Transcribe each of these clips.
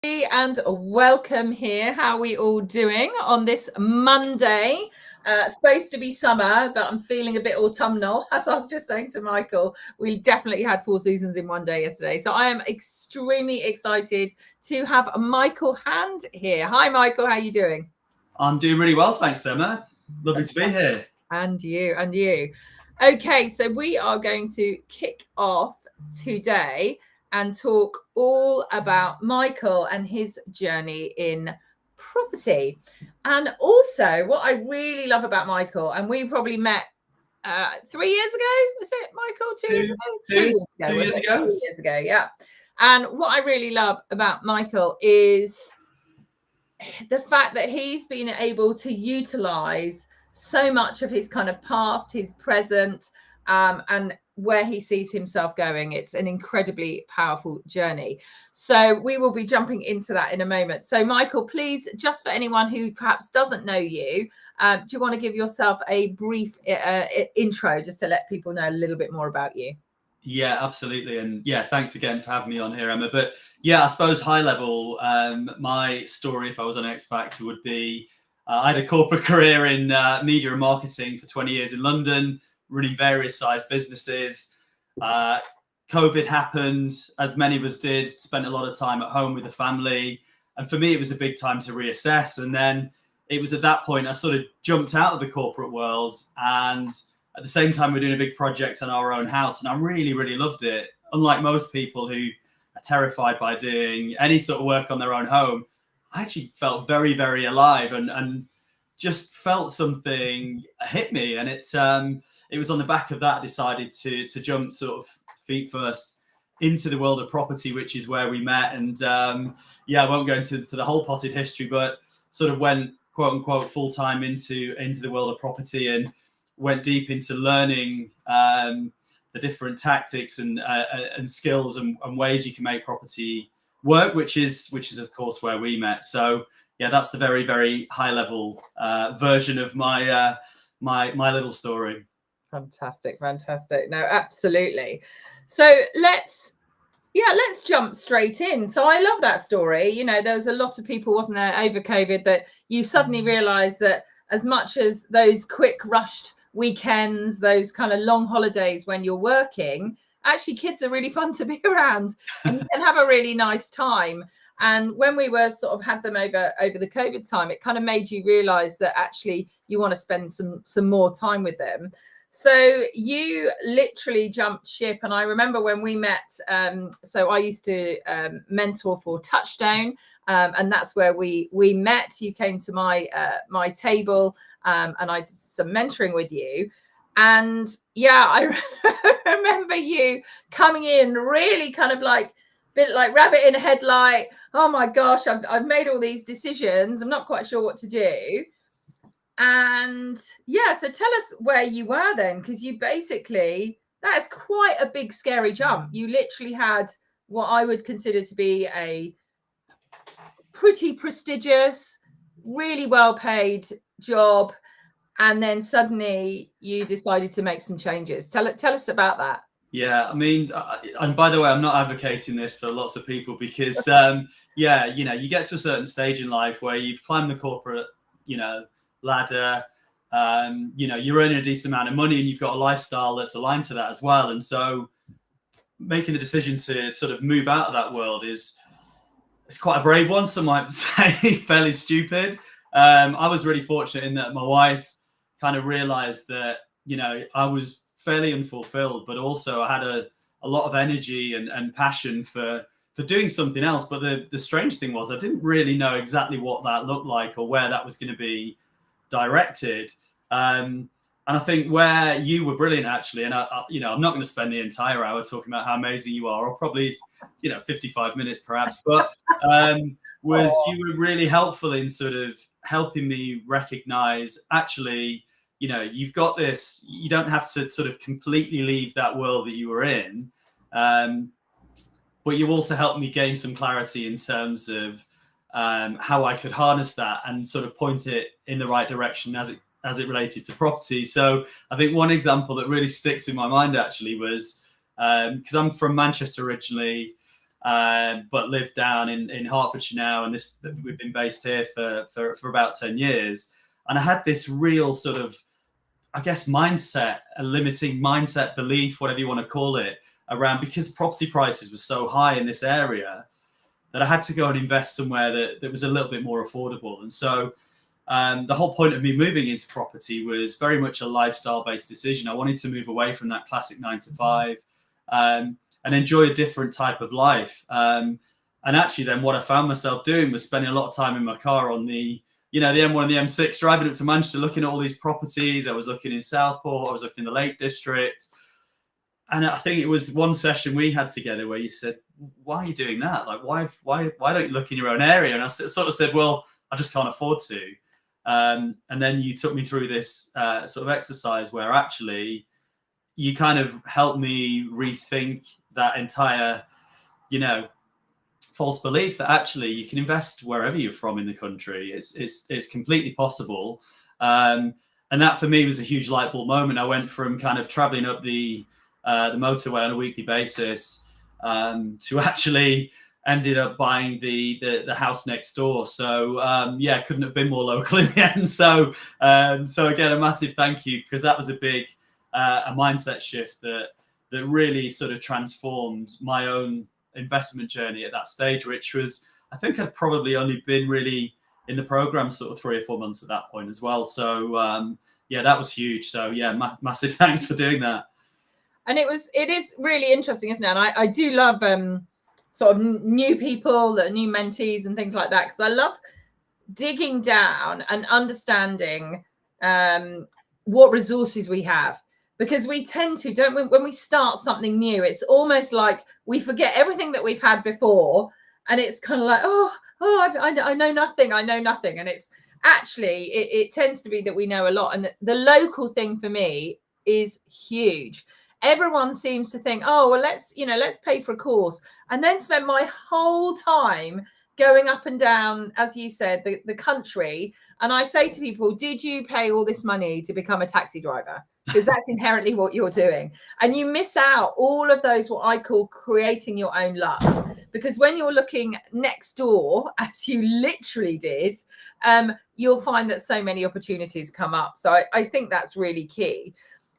And welcome here. How are we all doing on this Monday? Supposed to be summer, but I'm feeling a bit autumnal. As I was just saying to Michael, we definitely had 4 seasons in one day yesterday. So I am extremely excited to have Michael Hand here. Hi, Michael. How are you doing? I'm doing really well, thanks, Emma. Lovely to be here. And you. Okay, so we are going to kick off today and talk all about Michael and his journey in property. And also, what I really love about Michael, and we probably met 3 years ago, was it, Michael? 2 years ago? 2 years ago. 2 years ago, yeah. And what I really love about Michael is the fact that he's been able to utilize so much of his kind of past, his present, and where he sees himself going. It's an incredibly powerful journey. So we will be jumping into that in a moment. So Michael, please, just for anyone who perhaps doesn't know you, do you want to give yourself a brief intro just to let people know a little bit more about you? Yeah, absolutely. And yeah, thanks again for having me on here, Emma. But yeah, I suppose high level, my story, if I was on X Factor, would be I had a corporate career in media and marketing for 20 years in London, running various size businesses. COVID happened, as many of us did, spent a lot of time at home with the family. And for me, it was a big time to reassess. And then it was at that point I sort of jumped out of the corporate world, and at the same time, we're doing a big project on our own house, and I really, really loved it. Unlike most people who are terrified by doing any sort of work on their own home, I actually felt very, very alive and just felt something hit me. And it was on the back of that I decided to jump sort of feet first into the world of property, which is where we met. And yeah, I won't go into the whole potted history, but sort of went quote unquote full time into the world of property and went deep into learning the different tactics and skills and ways you can make property work, which is of course where we met. So yeah, that's the very, very high level version of my my little story. Fantastic. No, absolutely. So let's jump straight in. So I love that story. You know, there was a lot of people, wasn't there, over COVID, that you suddenly realized that as much as those quick rushed weekends, those kind of long holidays when you're working, actually kids are really fun to be around and you can have a really nice time. And when we were sort of had them over the COVID time, it kind of made you realize that actually you want to spend some more time with them. So you literally jumped ship. And I remember when we met, so I used to mentor for Touchstone, and that's where we met. You came to my table, and I did some mentoring with you. And yeah, I remember you coming in really kind of like bit like rabbit in a headlight. Oh my gosh, I've made all these decisions. I'm not quite sure what to do. And yeah, so tell us where you were then, because you basically, that's quite a big scary jump. You literally had what I would consider to be a pretty prestigious, really well paid job, and then suddenly you decided to make some changes. Tell us about that. Yeah, I mean, and by the way, I'm not advocating this for lots of people because yeah, you know, you get to a certain stage in life where you've climbed the corporate, you know, ladder, you know, you're earning a decent amount of money and you've got a lifestyle that's aligned to that as well. And so making the decision to sort of move out of that world it's quite a brave one. Some might say fairly stupid. I was really fortunate in that my wife kind of realized that, you know, I was fairly unfulfilled, but also I had a lot of energy and passion for doing something else. But the strange thing was I didn't really know exactly what that looked like or where that was going to be directed. And I think where you were brilliant, actually, and I you know, I'm not going to spend the entire hour talking about how amazing you are, or probably, you know, 55 minutes perhaps, but was you were really helpful in sort of helping me recognize, actually, you know, you've got this, you don't have to sort of completely leave that world that you were in. But you also helped me gain some clarity in terms of how I could harness that and sort of point it in the right direction as it related to property. So I think one example that really sticks in my mind actually was because I'm from Manchester originally. but live down in Hertfordshire now, and we've been based here for about 10 years. And I had this real sort of, I guess, mindset, a limiting mindset, belief, whatever you want to call it, around, because property prices were so high in this area, that I had to go and invest somewhere that was a little bit more affordable. And so the whole point of me moving into property was very much a lifestyle-based decision. I wanted to move away from that classic 9 to 5 and enjoy a different type of life. And actually then what I found myself doing was spending a lot of time in my car on the M1 and the M6, driving up to Manchester, looking at all these properties. I was looking in Southport, I was looking in the Lake District. And I think it was one session we had together where you said, why are you doing that? Like, why don't you look in your own area? And I sort of said, well, I just can't afford to. And then you took me through this sort of exercise where actually you kind of helped me rethink that entire, false belief that actually you can invest wherever you're from in the country. It's completely possible. And that for me was a huge light bulb moment. I went from kind of traveling up the motorway on a weekly basis to actually ended up buying the house next door. So couldn't have been more local in the end. So again, a massive thank you, because that was a big a mindset shift that really sort of transformed my own investment journey at that stage, which was, I think I'd probably only been really in the program sort of 3 or 4 months at that point as well. So that was huge. So massive thanks for doing that. And it is really interesting, isn't it? And I do love sort of new people, new mentees and things like that, because I love digging down and understanding what resources we have, because we tend to, don't we, when we start something new, it's almost like we forget everything that we've had before, and it's kind of like, I know nothing, and it's actually it tends to be that we know a lot. And the local thing for me is huge. Everyone seems to think, oh, well, let's pay for a course and then spend my whole time going up and down, as you said, the country. And I say to people, did you pay all this money to become a taxi driver? Because that's inherently what you're doing. And you miss out all of those, what I call creating your own luck. Because when you're looking next door, as you literally did, you'll find that so many opportunities come up. So I think that's really key.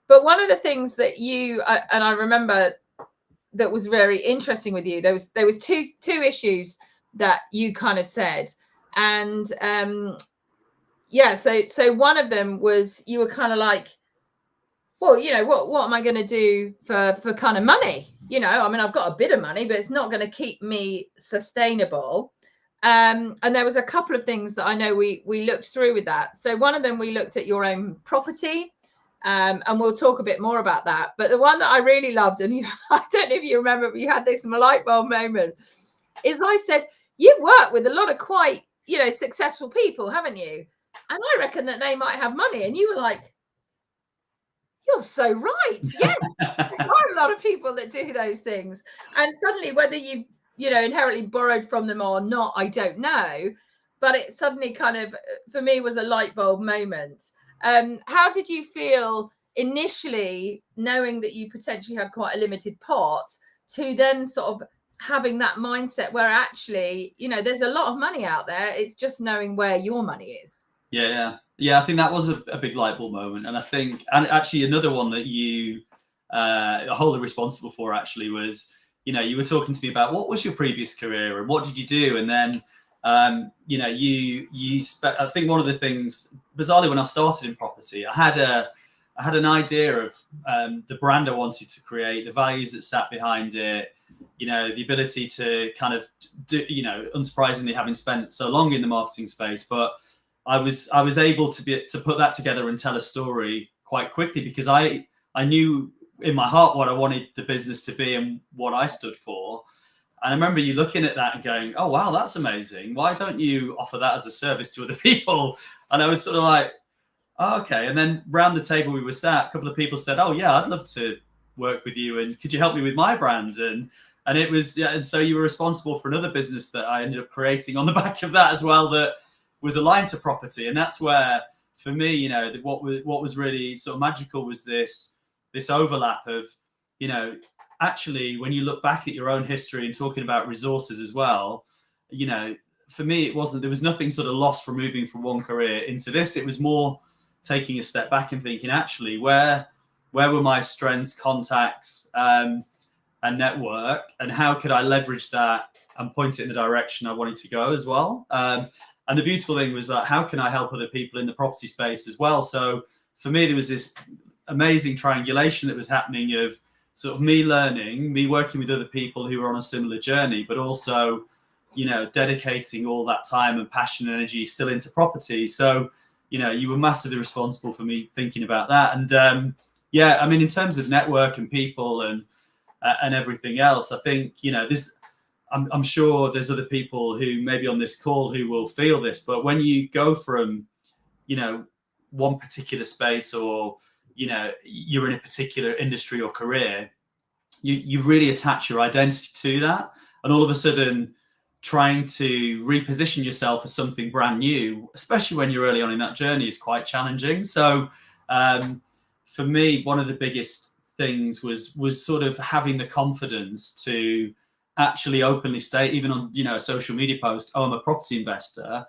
But one of the things that you and I remember that was very interesting with you, there was two issues that you kind of said, and so one of them was you were kind of like, well, what am I going to do for kind of money? I mean, I've got a bit of money, but it's not going to keep me sustainable. And there was a couple of things that I know we looked through with that. So one of them, we looked at your own property. And we'll talk a bit more about that. But the one that I really loved, and I don't know if you remember, but you had this light bulb moment, is I said, you've worked with a lot of quite, successful people, haven't you? And I reckon that they might have money. And you were like, you're so right. Yes, there are a lot of people that do those things. And suddenly, whether you've, inherently borrowed from them or not, I don't know. But it suddenly kind of, for me, was a light bulb moment. How did you feel initially, knowing that you potentially had quite a limited pot, to then sort of having that mindset where actually, there's a lot of money out there. It's just knowing where your money is. Yeah. I think that was a big light bulb moment. And I think, and actually another one that you are wholly responsible for actually was, you were talking to me about what was your previous career and what did you do? And then I think one of the things, bizarrely, when I started in property, I had an idea of the brand I wanted to create, the values that sat behind it, the ability to kind of do, unsurprisingly, having spent so long in the marketing space, but I was able to put that together and tell a story quite quickly, because I knew in my heart what I wanted the business to be and what I stood for. And I remember you looking at that and going, oh, wow, that's amazing. Why don't you offer that as a service to other people? And I was sort of like, oh, okay. And then round the table we were sat, a couple of people said, oh, yeah, I'd love to work with you. And could you help me with my brand? And it was, and so you were responsible for another business that I ended up creating on the back of that as well, that was aligned to property. And that's where, for me, what was really sort of magical was this overlap of, actually, when you look back at your own history and talking about resources as well, you know, for me, there was nothing sort of lost from moving from one career into this. It was more taking a step back and thinking, actually, where were my strengths, contacts, and network, and how could I leverage that and point it in the direction I wanted to go as well. And the beautiful thing was that how can I help other people in the property space as well? So for me, there was this amazing triangulation that was happening of sort of me learning, me working with other people who were on a similar journey, but also, you know, dedicating all that time and passion and energy still into property. So, you know, you were massively responsible for me thinking about that. And yeah, I mean, in terms of network and people and everything else, I think, you know, I'm sure there's other people who maybe on this call who will feel this, but when you go from, you know, one particular space, or, you know, you're in a particular industry or career, you really attach your identity to that. And all of a sudden, trying to reposition yourself as something brand new, especially when you're early on in that journey, is quite challenging. So for me, one of the biggest things was sort of having the confidence to actually openly state, even on, you know, a social media post, oh, I'm a property investor,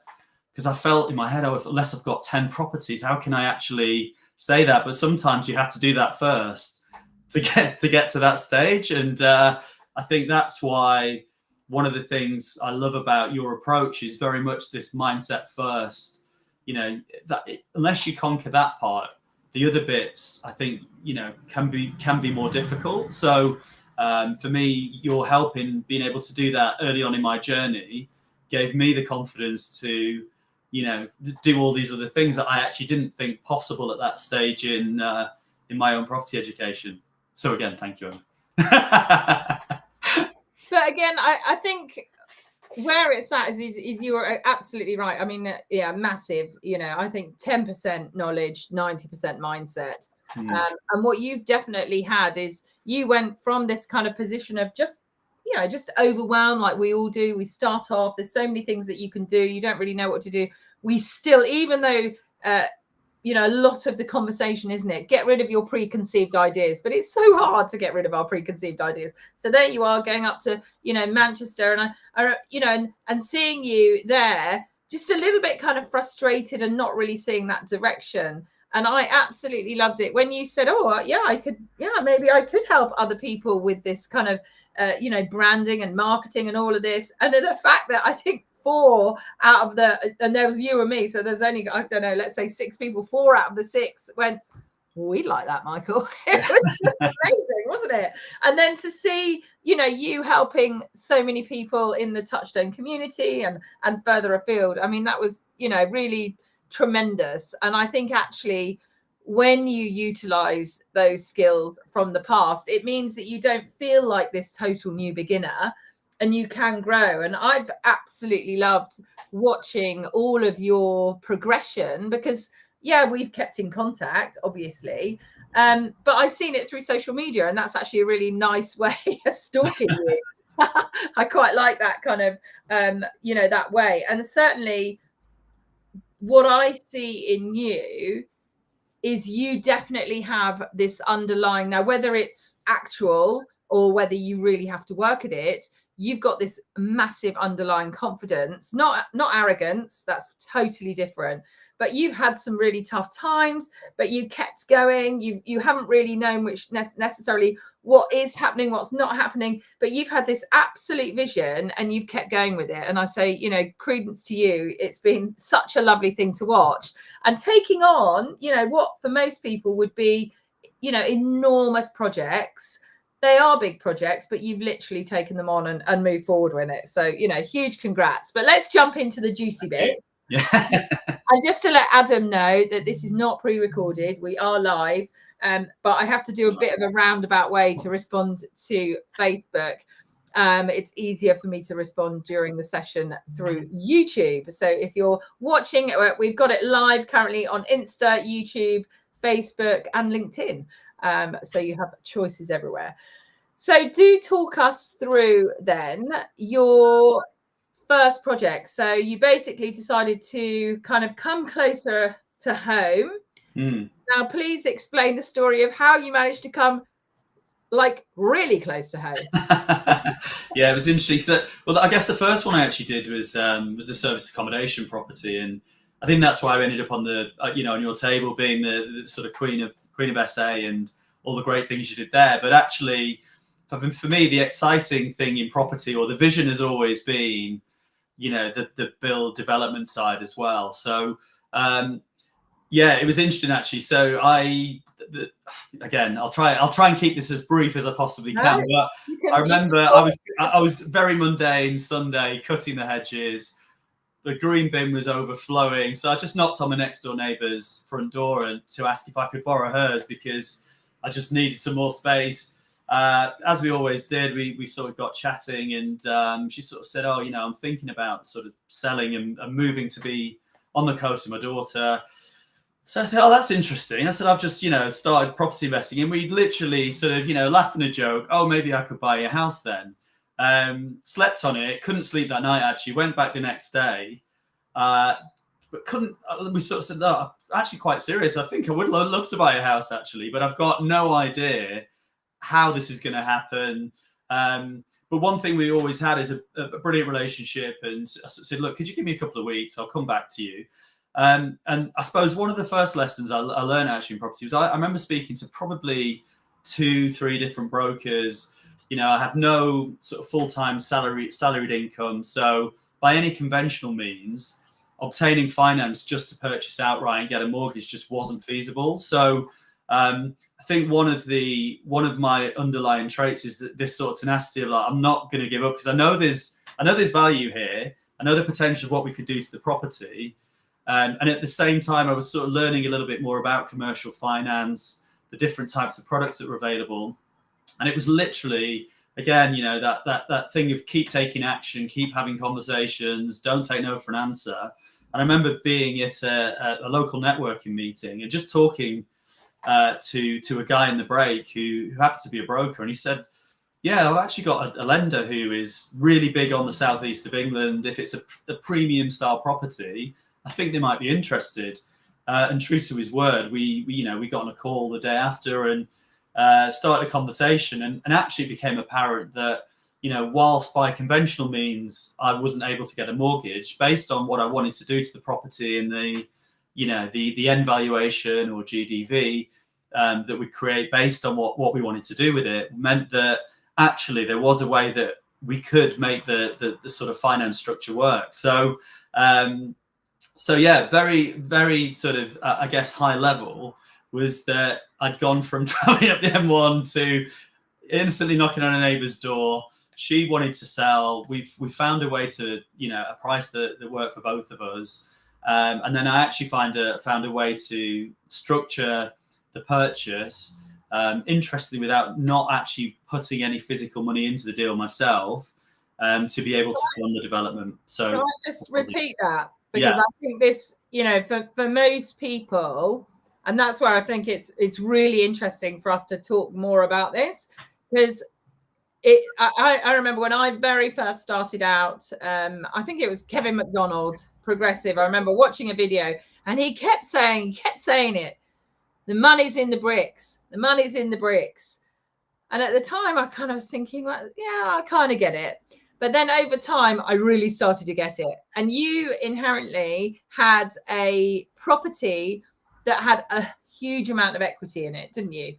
because I felt in my head, oh, unless I've got 10 properties, how can I actually say that? But sometimes you have to do that first to get to that stage. And I think that's why one of the things I love about your approach is very much this mindset first. You know, that unless you conquer that part, the other bits, I think, you know, can be more difficult. So for me, your help in being able to do that early on in my journey gave me the confidence to, you know, do all these other things that I actually didn't think possible at that stage in my own property education. So again, thank you. But again, I think where it's at is you're absolutely right. I mean, yeah, massive. You know, I think 10% knowledge, 90% mindset. And what you've definitely had is you went from this kind of position of just, you know, just overwhelmed, like we all do. We start off, there's so many things that you can do. You don't really know what to do. We still, even though, you know, a lot of the conversation, isn't it? Get rid of your preconceived ideas, but it's so hard to get rid of our preconceived ideas. So there you are going up to, you know, Manchester, and I you know, and seeing you there, just a little bit kind of frustrated and not really seeing that direction. And I absolutely loved it when you said, oh, yeah, maybe I could help other people with this kind of, you know, branding and marketing and all of this. And the fact that I think 4 out of and there was you and me, so there's only, I don't know, let's say 6 people, 4 out of the 6 went, well, we'd like that, Michael. It was just amazing, wasn't it? And then to see, you know, you helping so many people in the Touchstone community and further afield, I mean, that was, you know, really tremendous. And I think actually when you utilize those skills from the past, it means that you don't feel like this total new beginner, and you can grow. And I've absolutely loved watching all of your progression, because yeah, we've kept in contact, obviously, but I've seen it through social media, and that's actually a really nice way of stalking you. I quite like that kind of, you know, that way. And certainly what I see in you is you definitely have this underlying, now whether it's actual or whether you really have to work at it, you've got this massive underlying confidence, not arrogance. That's totally different. But you've had some really tough times, but you kept going. You haven't really known which necessarily what is happening, what's not happening, but you've had this absolute vision and you've kept going with it. And I say, you know, credence to you. It's been such a lovely thing to watch, and taking on, you know, what for most people would be, you know, enormous projects. They are big projects, but you've literally taken them on and moved forward with it. So, you know, huge congrats. But let's jump into the juicy bit. Yeah. And just to let Adam know that this is not pre-recorded, we are live, but I have to do a bit of a roundabout way to respond to Facebook. It's easier for me to respond during the session through YouTube. So if you're watching, we've got it live currently on Insta, YouTube, Facebook, and LinkedIn. So you have choices everywhere. So do talk us through then your first project. So you basically decided to kind of come closer to home. Now, please explain the story of how you managed to come like really close to home. Yeah, it was interesting. So, well, I guess the first one I actually did was a service accommodation property, and I think that's why I ended up on the on your table, being the sort of queen of SA and all the great things you did there. But actually, for me, the exciting thing in property, or the vision, has always been, the build development side as well. So yeah, it was interesting actually. So again, I'll try and keep this as brief as I possibly can. But I remember I was very mundane Sunday, cutting the hedges. The green bin was overflowing, so I just knocked on my next door neighbour's front door and to ask if I could borrow hers, because I just needed some more space. As we always did, we sort of got chatting, and she sort of said, "Oh, I'm thinking about sort of selling and moving to be on the coast with my daughter." So I said, "Oh, that's interesting." I said, "I've just, started property investing," and we literally sort of, laughed and a joke. "Oh, maybe I could buy a house then." Slept on it, couldn't sleep that night actually, went back the next day, but couldn't. We sort of said, "No, actually quite serious. I think I would love to buy a house actually, but I've got no idea how this is going to happen." But one thing we always had is a brilliant relationship, and I said, "Look, could you give me a couple of weeks? I'll come back to you." And I suppose one of the first lessons I learned actually in property was I remember speaking to probably 2-3 different brokers. I had no sort of full-time salaried income. So by any conventional means, obtaining finance just to purchase outright and get a mortgage just wasn't feasible. So I think one of my underlying traits is that this sort of tenacity of I'm not going to give up, because I know there's value here. I know the potential of what we could do to the property. And at the same time, I was sort of learning a little bit more about commercial finance, the different types of products that were available. And it was literally, again, that thing of keep taking action, keep having conversations, don't take no for an answer. And I remember being at a local networking meeting and just talking to a guy in the break who happened to be a broker. And he said, "Yeah, I've actually got a lender who is really big on the southeast of England. If it's a premium style property, I think they might be interested." And true to his word, we got on a call the day after and started a conversation, and actually became apparent that, whilst by conventional means I wasn't able to get a mortgage, based on what I wanted to do to the property and the end valuation, or GDV, that we create based on what we wanted to do with it, meant that actually there was a way that we could make the sort of finance structure work. So yeah, very, very sort of, I guess, high level was that I'd gone from driving up the M1 to instantly knocking on a neighbour's door. She wanted to sell. We found a way to, a price that worked for both of us. And then I actually found a way to structure the purchase, interestingly, without not actually putting any physical money into the deal myself, to be able to fund the development. So can I just repeat that? Because I think this, for most people, and that's where I think it's really interesting for us to talk more about this, because I remember when I very first started out, I think it was Kevin McDonald, Progressive. I remember watching a video, and he kept saying it, the money's in the bricks, the money's in the bricks. And at the time I kind of was thinking, well, yeah, I kind of get it. But then over time, I really started to get it. And you inherently had a property that had a huge amount of equity in it, didn't you?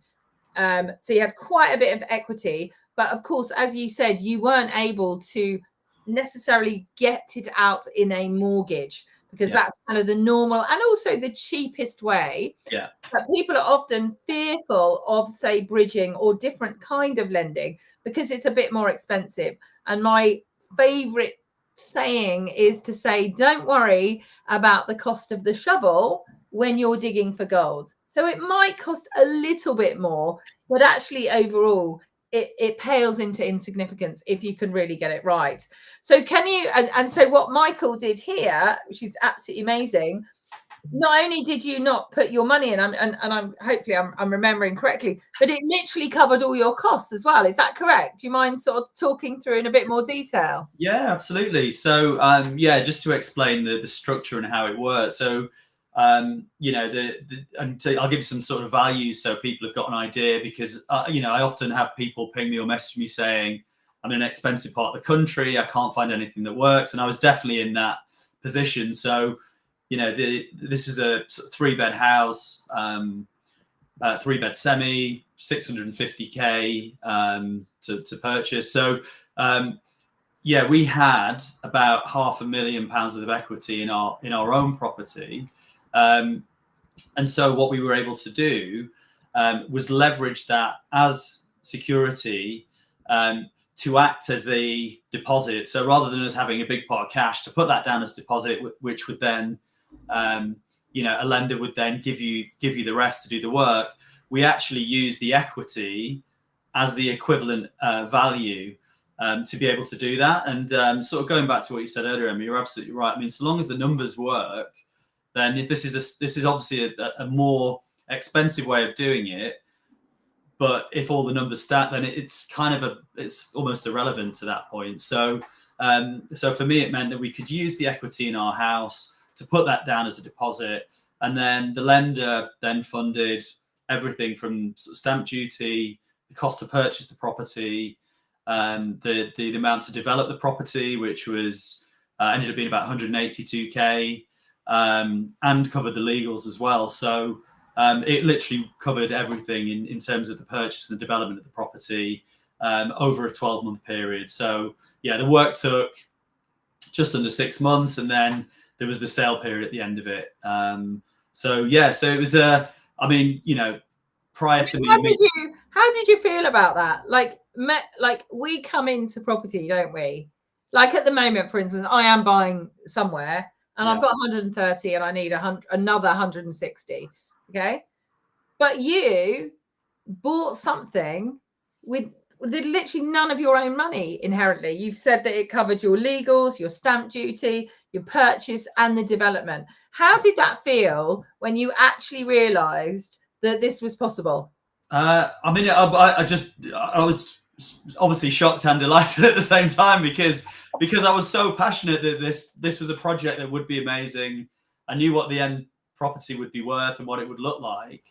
So you had quite a bit of equity. But of course, as you said, you weren't able to necessarily get it out in a mortgage, because that's kind of the normal and also the cheapest way. Yeah. But people are often fearful of, say, bridging or different kind of lending because it's a bit more expensive. And my favorite saying is to say, don't worry about the cost of the shovel when you're digging for gold. So it might cost a little bit more, but actually overall, it pales into insignificance if you can really get it right. So can you, and so what Michael did here, which is absolutely amazing, not only did you not put your money in, and I'm hopefully I'm remembering correctly, but it literally covered all your costs as well. Is that correct? Do you mind sort of talking through in a bit more detail? Yeah, absolutely. So just to explain the structure and how it works. So you know, and I'll give you some sort of values so people have got an idea, because you know, I often have people ping me or message me saying, I'm in an expensive part of the country, I can't find anything that works, and I was definitely in that position. So, you know, this is a 3-bed house, 3-bed semi, 650k to purchase. So yeah, we had about £500,000 of equity in our own property, and so what we were able to do was leverage that as security, to act as the deposit. So rather than us having a big pot of cash, to put that down as deposit, which would then, you know, a lender would then give you the rest to do the work. We actually use the equity as the equivalent value to be able to do that. And sort of going back to what you said earlier, Emma, you're absolutely right. I mean, so long as the numbers work, then if this is obviously a more expensive way of doing it. But if all the numbers stack, then it's kind of it's almost irrelevant to that point. So so for me, it meant that we could use the equity in our house to put that down as a deposit, and then the lender then funded everything from stamp duty, the cost to purchase the property, the amount to develop the property, which was ended up being about 182k, and covered the legals as well. So it literally covered everything in terms of the purchase and the development of the property over a 12-month period. So yeah, the work took just under 6 months, and then there was the sale period at the end of it. So yeah, so it was I mean, you know, prior to how did you feel about that? Like we come into property, don't we? Like at the moment, for instance, I am buying somewhere, and I've got 130, and I need another 160. Okay, but you bought something with literally none of your own money inherently. You've said that it covered your legals, your stamp duty, your purchase, and the development. How did that feel when you actually realized that this was possible? I mean, I was obviously shocked and delighted at the same time, because I was so passionate that this was a project that would be amazing. I knew what the end property would be worth and what it would look like,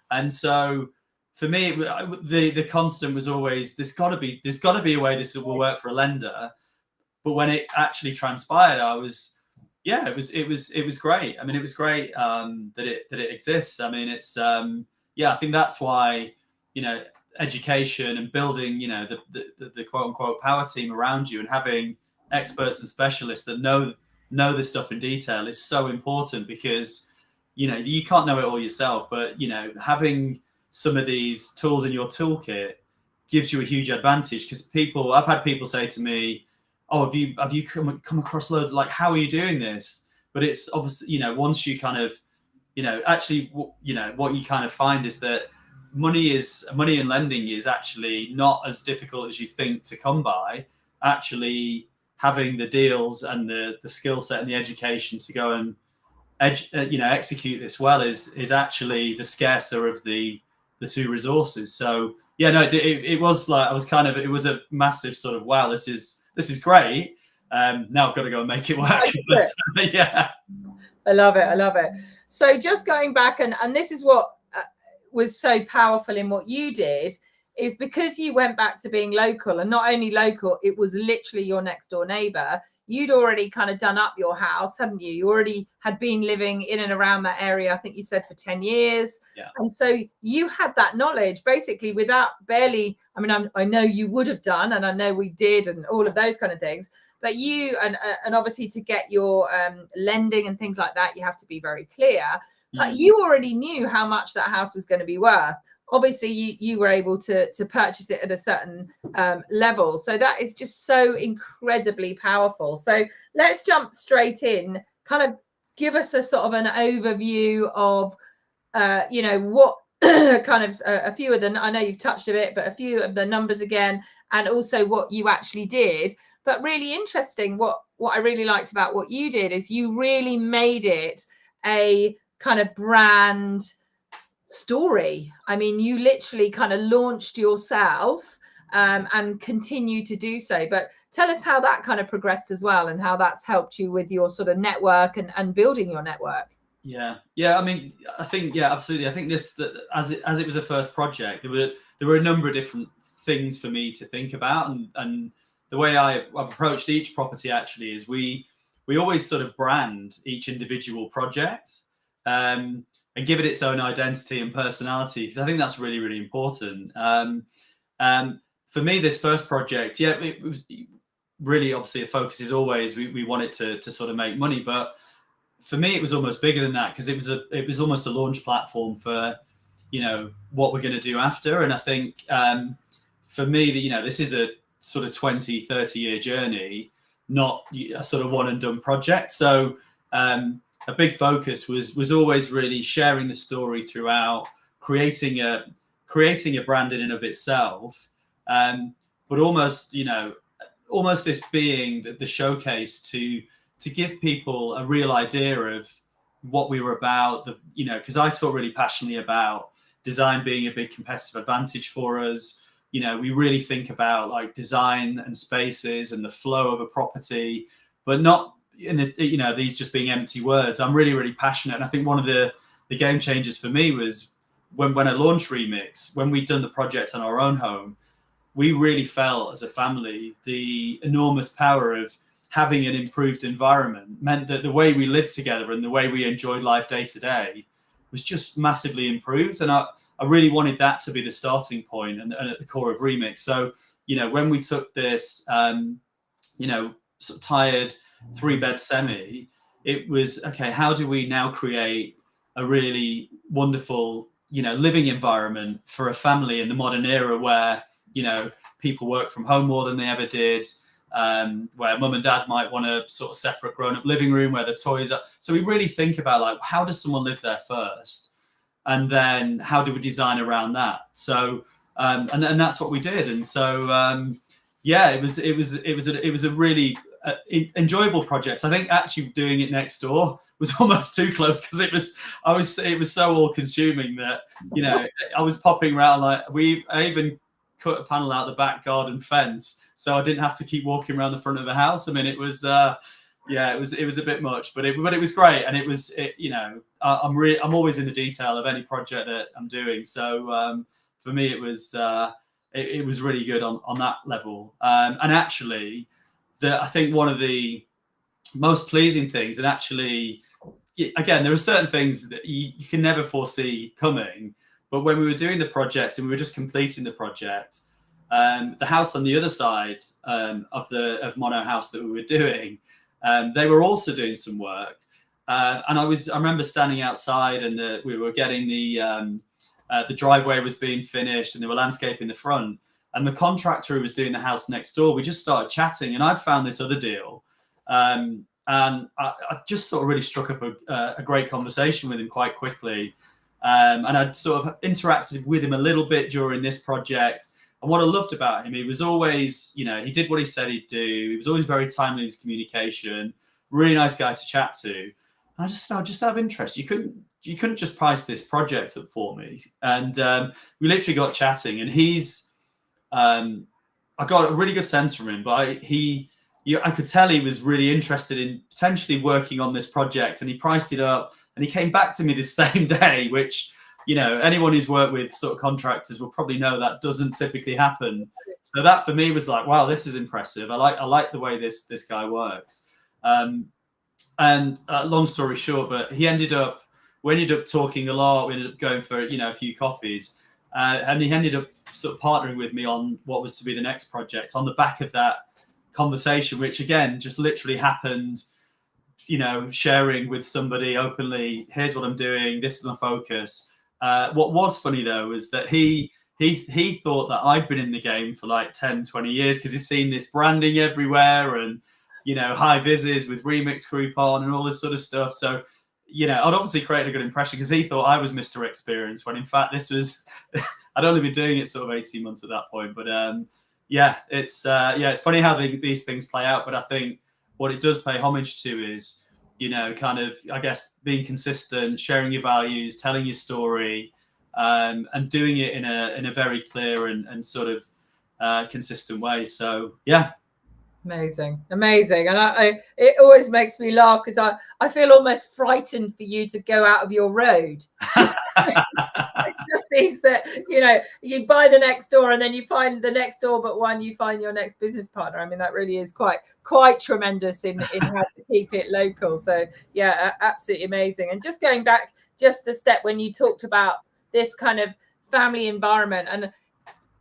and so for me, the constant was always there's got to be a way this will work for a lender. But when it actually transpired, I was, yeah, it was great. I mean, it was great that it exists. I mean, it's yeah, I think that's why, you know, education and building, you know, the quote unquote power team around you and having experts and specialists that know this stuff in detail is so important, because, you know, you can't know it all yourself, but, you know, having some of these tools in your toolkit gives you a huge advantage. Because I've had people say to me, oh, have you come across loads, like, how are you doing this? But it's obviously, you know, once you kind of, you know, actually, you know, what you kind of find is that money and lending is actually not as difficult as you think to come by. Actually having the deals and the skill set and the education to go and you know, execute this well is actually the scarcer of the two resources. So yeah, no, it was like, I was kind of, it was a massive sort of, wow, this is great. Now I've got to go and make it work. But, yeah, I love it. So just going back, and this is what was so powerful in what you did, is because you went back to being local, and not only local, it was literally your next door neighbor. You'd already kind of done up your house, hadn't you? You already had been living in and around that area, I think you said, for 10 years. Yeah. And so you had that knowledge basically without barely, I mean, I know you would have done, and I know we did, and all of those kind of things. But you, and obviously to get your lending and things like that, you have to be very clear. But you already knew how much that house was going to be worth. Obviously, you were able to purchase it at a certain level. So that is just so incredibly powerful. So let's jump straight in. Kind of give us a sort of an overview of, you know, what kind of a few of them. I know you've touched a bit, but a few of the numbers again, and also what you actually did. But really interesting, what I really liked about what you did is you really made it a kind of brand story. I mean, you literally kind of launched yourself and continue to do so. But tell us how that kind of progressed as well, and how that's helped you with your sort of network and building your network. Yeah. I mean, I think, yeah, absolutely. I think as it was a first project, there were a number of different things for me to think about, and the way I've approached each property actually is we always sort of brand each individual project, and give it its own identity and personality, because I think that's really, really important. For me, this first project, yeah, it was really, obviously a focus is always we want it to sort of make money, but for me it was almost bigger than that, because it was almost a launch platform for, what we're going to do after. And I think, for me, this is a sort of 20-30 year journey, not a sort of one and done project. So a big focus was always really sharing the story throughout, creating a brand in and of itself, but almost this being the showcase to give people a real idea of what we were about. Because I talk really passionately about design being a big competitive advantage for us. We really think about like design and spaces and the flow of a property, but not these just being empty words. I'm really, really passionate, and I think one of the game changers for me was when I launched Remix, when we'd done the project on our own home. We really felt as a family the enormous power of having an improved environment meant that the way we lived together and the way we enjoyed life day to day was just massively improved. And I really wanted that to be the starting point and at the core of Remix. So, when we took this, sort of tired 3-bed semi, it was, okay, how do we now create a really wonderful, living environment for a family in the modern era where, people work from home more than they ever did, where mum and dad might want a sort of separate grown-up living room where the toys are. So we really think about, like, how does someone live there first, and then how do we design around that? So and that's what we did. And so it was a really enjoyable project. I think actually doing it next door was almost too close, because it was so all consuming that I was popping around, like I even cut a panel out the back garden fence so I didn't have to keep walking around the front of the house. I mean, it was it was a bit much, but it was great. And I'm always in the detail of any project that I'm doing. So for me, it was really good on that level. And actually, I think one of the most pleasing things, and actually, again, there are certain things that you can never foresee coming. But when we were doing the project and we were just completing the project, the house on the other side of Mono House that we were doing, they were also doing some work. And I remember standing outside, and we were getting the driveway was being finished, and they were landscaping the front. And the contractor who was doing the house next door, we just started chatting, and I'd found this other deal. And I just sort of really struck up a great conversation with him quite quickly. And I'd sort of interacted with him a little bit during this project. And what I loved about him, he was always, he did what he said he'd do. He was always very timely in his communication, really nice guy to chat to. And I just said, just out of interest, you couldn't just price this project up for me. And we literally got chatting, and I got a really good sense from him, but I could tell he was really interested in potentially working on this project, and he priced it up. And he came back to me the same day, which, anyone who's worked with sort of contractors will probably know that doesn't typically happen. So that for me was like, wow, this is impressive. I like the way this guy works. And long story short, but we ended up talking a lot. We ended up going for, a few coffees. And he ended up sort of partnering with me on what was to be the next project on the back of that conversation, which again, just literally happened, sharing with somebody openly, here's what I'm doing, this is my focus. What was funny though is that he thought that I'd been in the game for like 10-20 years, because he'd seen this branding everywhere, and high vises with Remix Groupon and all this sort of stuff. So I'd obviously created a good impression, because he thought I was Mr. Experience, when in fact this was I'd only been doing it sort of 18 months at that point. But it's funny how these things play out. But I think what it does pay homage to is, kind of, I guess, being consistent, sharing your values, telling your story, and doing it in a very clear and sort of consistent way. So, yeah. Amazing, amazing. And I it always makes me laugh because I feel almost frightened for you to go out of your road. It just seems that, you buy the next door and then you find the next door but one, you find your next business partner. I mean, that really is quite tremendous in how to keep it local. So yeah, absolutely amazing. And just going back just a step, when you talked about this kind of family environment, and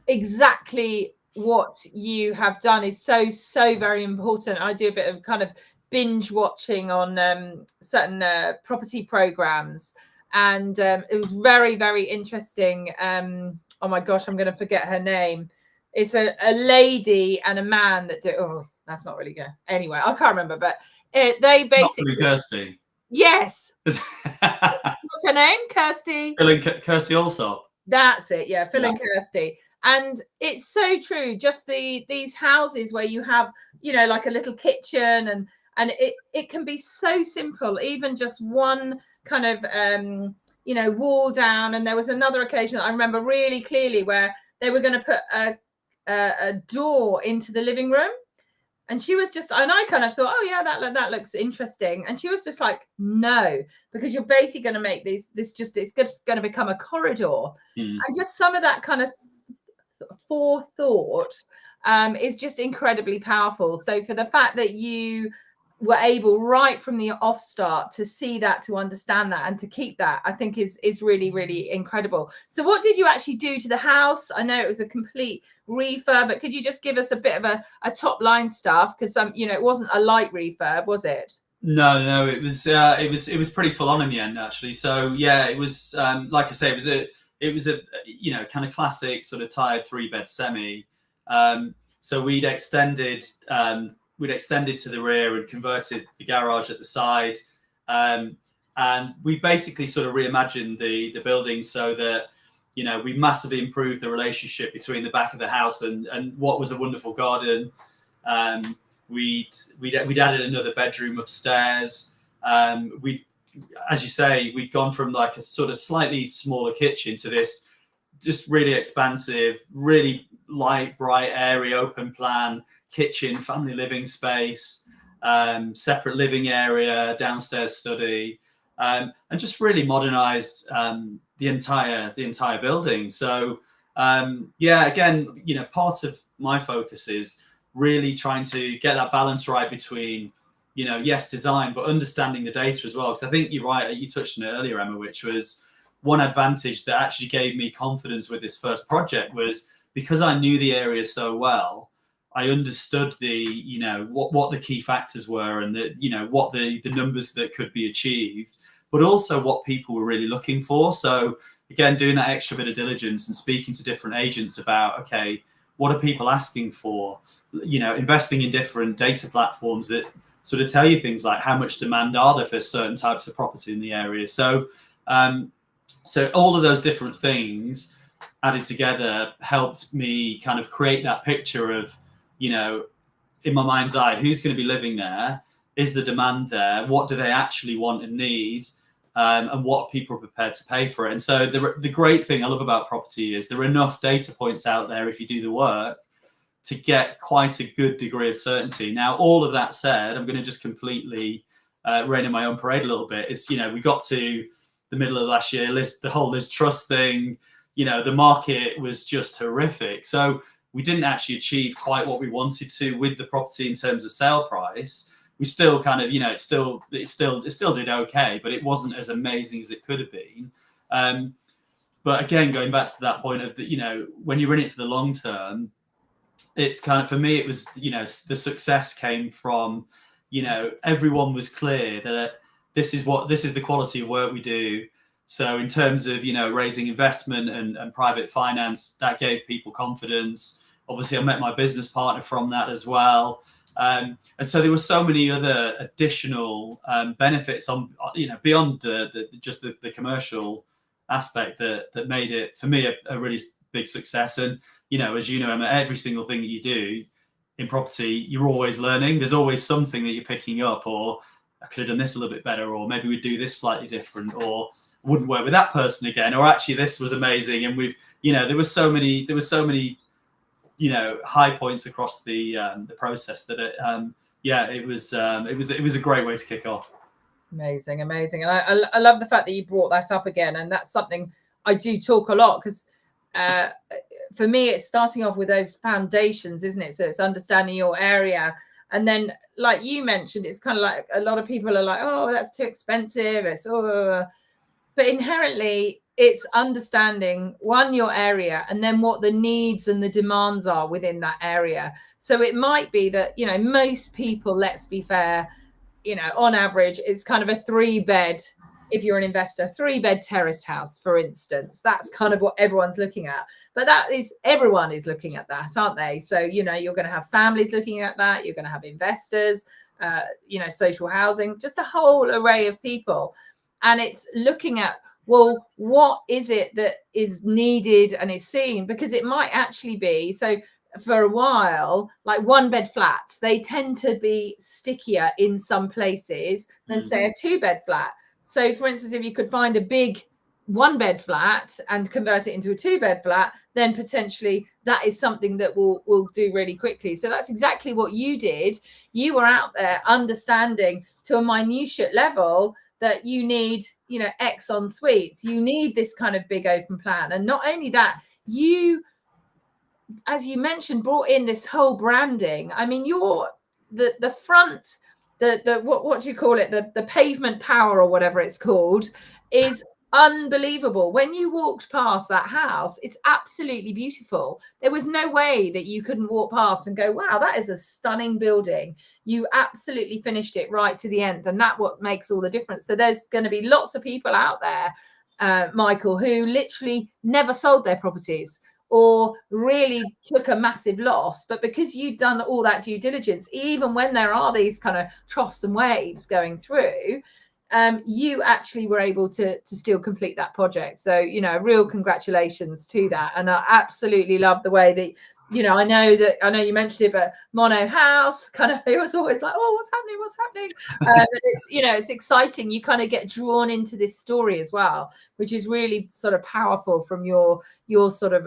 exactly what you have done is so very important. I do a bit of kind of binge watching on certain property programs, and it was very interesting. Oh my gosh, I'm going to forget her name. It's a lady and a man that do. Oh, that's not really good. Anyway, I can't remember, but they basically. Kirsty. Yes. What's her name? Kirsty. Phil and Kirsty Allsop. That's it. Yeah, Phil and Kirsty. And it's so true. Just these houses where you have, like a little kitchen, and it can be so simple, even just one kind of wall down. And there was another occasion that I remember really clearly where they were going to put a door into the living room, and she was just, and I kind of thought, oh yeah, that looks interesting. And she was just like, no, because you're basically going to make it's just going to become a corridor. And just some of that kind of forethought is just incredibly powerful. So for the fact that you were able right from the off start to see that, to understand that, and to keep that, I think is really incredible. So what did you actually do to the house? I know it was a complete refurb, but could you just give us a bit of a top line stuff? Because it wasn't a light refurb, was it? No, it was pretty full on in the end, actually. So yeah, it was like I say, it was a kind of classic sort of tired 3-bed semi. So we'd extended to the rear and converted the garage at the side, and we basically sort of reimagined the building so that we massively improved the relationship between the back of the house and what was a wonderful garden. We'd added another bedroom upstairs. As you say, we'd gone from like a sort of slightly smaller kitchen to this just really expansive, really light, bright, airy, open plan kitchen, family living space, separate living area, downstairs study, and just really modernized the entire building. So again, part of my focus is really trying to get that balance right between yes, design, but understanding the data as well. Because I think you're right, you touched on it earlier, Emma, which was one advantage that actually gave me confidence with this first project, was because I knew the area so well, I understood the, what the key factors were, and what the numbers that could be achieved, but also what people were really looking for. So again, doing that extra bit of diligence and speaking to different agents about, okay, what are people asking for? Investing in different data platforms that sort of tell you things like how much demand are there for certain types of property in the area. So all of those different things added together helped me kind of create that picture of, in my mind's eye, who's going to be living there? Is the demand there? What do they actually want and need? And what people are prepared to pay for it. And so the great thing I love about property is there are enough data points out there, if you do the work, to get quite a good degree of certainty. Now, all of that said, I'm going to just completely rain in my own parade a little bit. It's, we got to the middle of last year, the whole Liz Truss thing, the market was just horrific. So we didn't actually achieve quite what we wanted to with the property in terms of sale price. We still kind of, it still did okay, but it wasn't as amazing as it could have been. But again, going back to that point of when you're in it for the long term, it's kind of, for me, it was, the success came from, everyone was clear that this is the quality of work we do. So in terms of, raising investment and private finance, that gave people confidence. Obviously, I met my business partner from that as well. And so there were so many other additional benefits on, beyond just the commercial aspect that made it, for me, a really big success. And, as you know, Emma, every single thing that you do in property, you're always learning. There's always something that you're picking up, or I could have done this a little bit better, or maybe we'd do this slightly different, or wouldn't work with that person again, or actually this was amazing. And we've, there were so many high points across the process. That it was a great way to kick off. Amazing. And I love the fact that you brought that up again, and that's something I do talk a lot, because for me it's starting off with those foundations, isn't it? So it's understanding your area, and then like you mentioned, it's kind of like a lot of people are like, oh, that's too expensive, but inherently it's understanding your area, and then what the needs and the demands are within that area. So it might be that, most people, let's be fair, on average, it's kind of a 3-bed, if you're an investor, 3-bed terraced house, for instance. That's kind of what everyone's looking at. But everyone is looking at that, aren't they? So, you're going to have families looking at that. You're going to have investors, social housing, just a whole array of people. And it's looking at, well, what is it that is needed and is seen? Because it might actually be, so for a while, like 1-bed flats, they tend to be stickier in some places than say a 2-bed flat. So for instance, if you could find a big 1-bed flat and convert it into a 2-bed flat, then potentially that is something that will do really quickly. So that's exactly what you did. You were out there understanding to a minutiate level that you need, X en suites, you need this kind of big open plan. And not only that, you, as you mentioned, brought in this whole branding. I mean, you're the front, what do you call it? The pavement power, or whatever it's called, is unbelievable. When you walked past that house, it's absolutely beautiful. There was no way that you couldn't walk past and go, wow, that is a stunning building. You absolutely finished it right to the end. And that's what makes all the difference. So there's going to be lots of people out there, Michael, who literally never sold their properties, or really took a massive loss. But because you'd done all that due diligence, even when there are these kind of troughs and waves going through, you actually were able to still complete that project. So, real congratulations to that. And I absolutely love the way that, I know you mentioned it, but Mono House, kind of, it was always like, oh, what's happening? But it's, it's exciting. You kind of get drawn into this story as well, which is really sort of powerful from your sort of,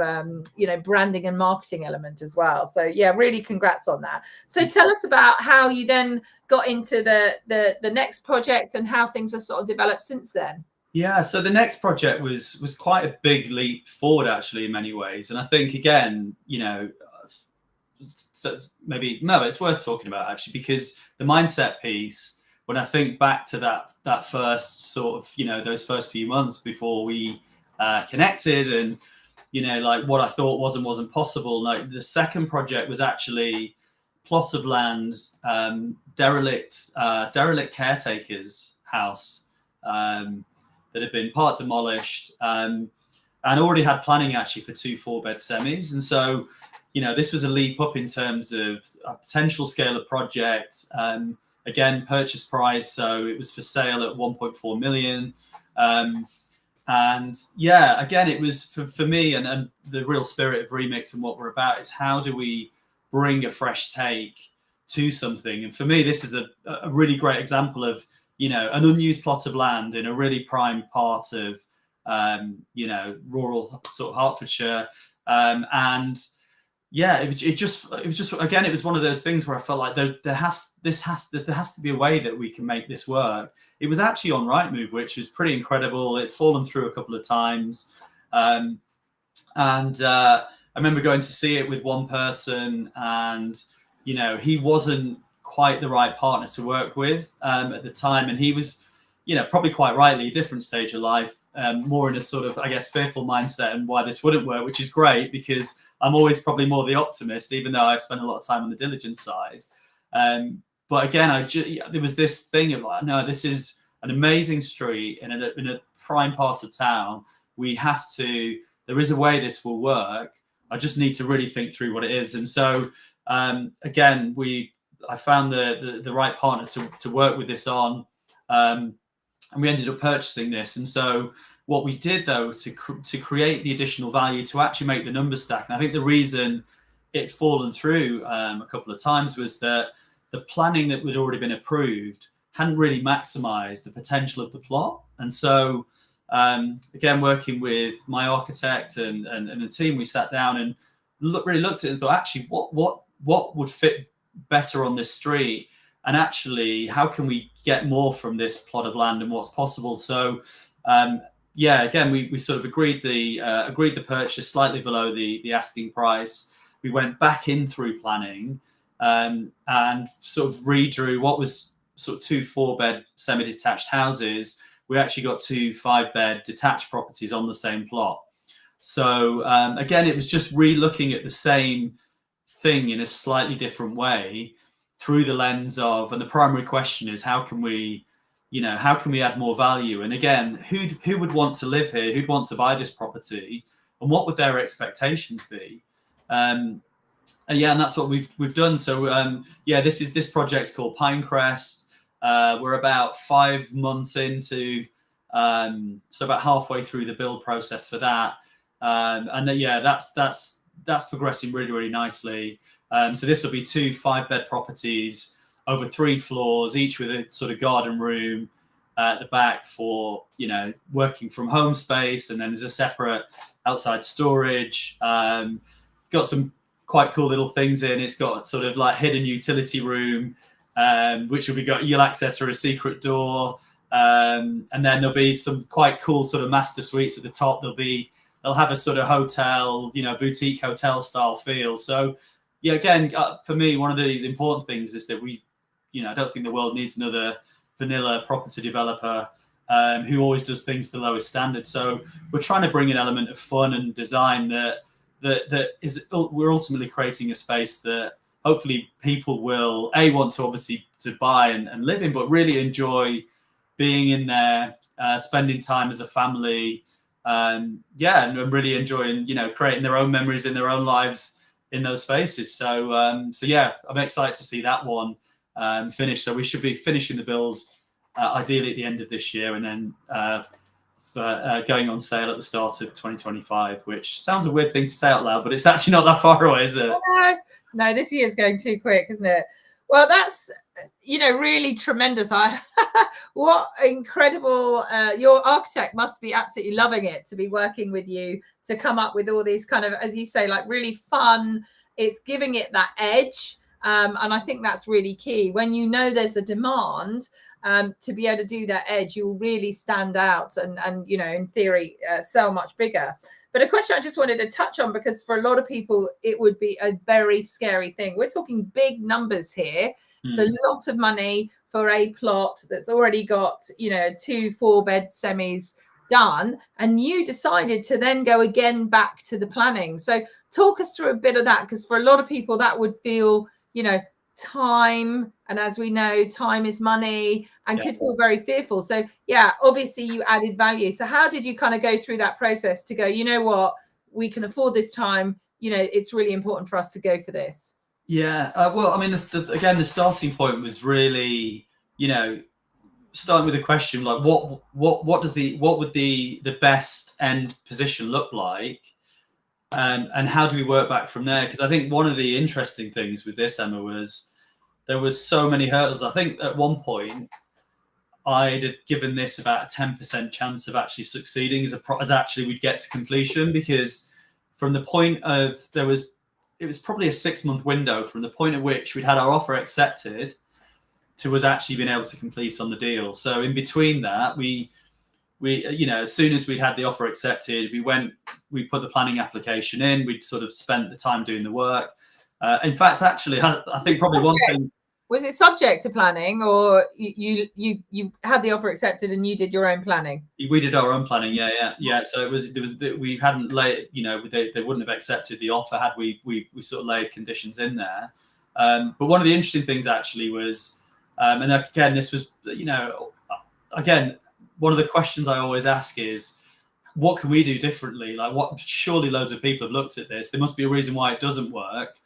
branding and marketing element as well. So yeah, really congrats on that. So tell us about how you then got into the next project and how things have sort of developed since then. Yeah, so the next project was quite a big leap forward, actually, in many ways. And I think, again, it's worth talking about, actually, because the mindset piece, when I think back to that first sort of, those first few months before we connected, and, like what I thought wasn't possible. Like, the second project was actually plot of land, derelict caretaker's house, that had been part demolished, and already had planning actually for 2 4-bed semis. And so, this was a leap up in terms of a potential scale of project. Again, purchase price, so it was for sale at 1.4 million. And yeah, again, it was for me, and the real spirit of Remix and what we're about is how do we bring a fresh take to something. And for me, this is a really great example of, an unused plot of land in a really prime part of, rural sort of Hertfordshire. And yeah, it was just, again, it was one of those things where I felt like there has to be a way that we can make this work. It was actually on Rightmove, which is pretty incredible. It'd fallen through a couple of times. And I remember going to see it with one person, and, he wasn't quite the right partner to work with at the time. And he was, probably quite rightly, a different stage of life, more in a sort of, I guess, fearful mindset and why this wouldn't work, which is great because I'm always probably more the optimist, even though I spend a lot of time on the diligence side. But again, there was this thing of like, no, this is an amazing street in a prime part of town. There is a way this will work. I just need to really think through what it is. And so, again, I found the right partner to work with this on, and we ended up purchasing this. And so what we did, though, to create the additional value, to actually make the numbers stack, and I think the reason it fallen through a couple of times was that the planning that had already been approved hadn't really maximized the potential of the plot. And so, again, working with my architect and the team, we sat down and really looked at it and thought, actually, what would fit better on this street, and actually, how can we get more from this plot of land and what's possible? So, again, we sort of agreed the purchase slightly below the asking price. We went back in through planning and sort of redrew what was sort of 2 4-bed semi-detached houses. We actually got 2 5-bed detached properties on the same plot. So again, it was just re-looking at the same thing in a slightly different way through the lens of, and the primary question is, how can we add more value? And again, who would want to live here? Who'd want to buy this property? And what would their expectations be? And that's what we've done. So this project's called Pinecrest. We're about 5 months into, so about halfway through the build process for that. That's progressing really, really nicely. So this will be 2 5-bed properties over 3 floors, each with a sort of garden room at the back for, working from home space. And then there's a separate outside storage. Got some quite cool little things in. It's got sort of like hidden utility room, which you'll access through a secret door. And then there'll be some quite cool sort of master suites at the top. They'll have a sort of hotel, boutique hotel style feel. So again, for me, one of the important things is that I don't think the world needs another vanilla property developer who always does things to the lowest standard. So we're trying to bring an element of fun and design that we're ultimately creating a space that hopefully people will want to obviously to buy and live in, but really enjoy being in there, spending time as a family, and really enjoying, creating their own memories in their own lives in those spaces. So I'm excited to see that one finished. So we should be finishing the build ideally at the end of this year, and then going on sale at the start of 2025, which sounds a weird thing to say out loud, but it's actually not that far away, is it? No, this year's going too quick, isn't it? Well, that's, really tremendous. What incredible, your architect must be absolutely loving it to be working with you to come up with all these kind of, as you say, like really fun. It's giving it that edge. And I think that's really key. When there's a demand, to be able to do that edge, you'll really stand out and in theory, sell much bigger. But a question I just wanted to touch on, because for a lot of people, it would be a very scary thing. We're talking big numbers here. It's a lot of money for a plot that's already got, 2 4-bed semis done. And you decided to then go again back to the planning. So talk us through a bit of that, because for a lot of people, that would feel, time, and as we know, time is money, and could feel very fearful. So obviously you added value. So how did you kind of go through that process to go, what, we can afford this time, it's really important for us to go for this? Well, I mean, again, the starting point was really, starting with a question like, what would the best end position look like? And how do we work back from there? Because I think one of the interesting things with this, Emma, was there was so many hurdles. I think at one point I'd given this about a 10% chance of actually succeeding as actually we'd get to completion, because from the point of it was probably a 6-month window from the point at which we'd had our offer accepted to us actually being able to complete on the deal. So in between that, we as soon as we'd had the offer accepted, we put the planning application in. We'd sort of spent the time doing the work. In fact, actually, I think probably one thing. Was it subject to planning, or you had the offer accepted and you did your own planning? We did our own planning, yeah. So we hadn't laid, they wouldn't have accepted the offer had we sort of laid conditions in there. But one of the interesting things actually was, and again, this was, again, one of the questions I always ask is, what can we do differently? Like, surely loads of people have looked at this. There must be a reason why it doesn't work.